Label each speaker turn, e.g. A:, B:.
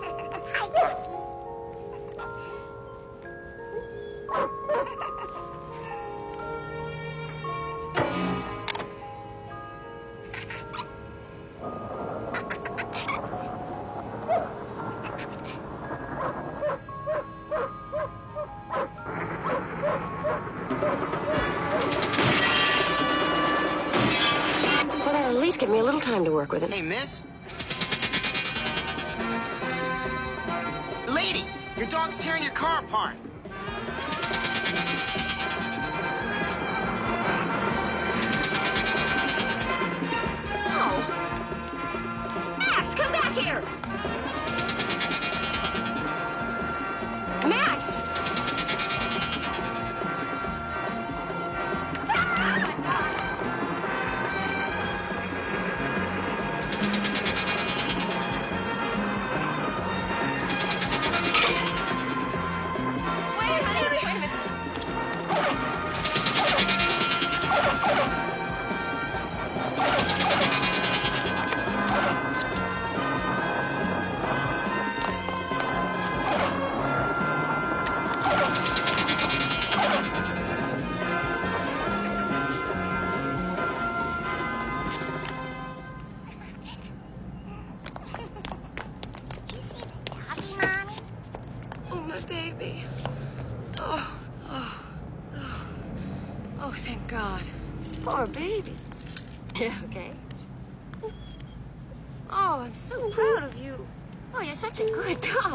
A: Hi, Ducky.
B: Well, that'll at least give me a little time to work with it.
C: Hey, miss. Lady, your dog's tearing your car apart.
B: No! Max, come back here! Max! Wait a minute.
A: Did you see the doggy, Mommy?
B: Oh, my baby. Oh, thank God. Poor baby. Okay. Oh, I'm so proud of you. Oh, you're such a good dog.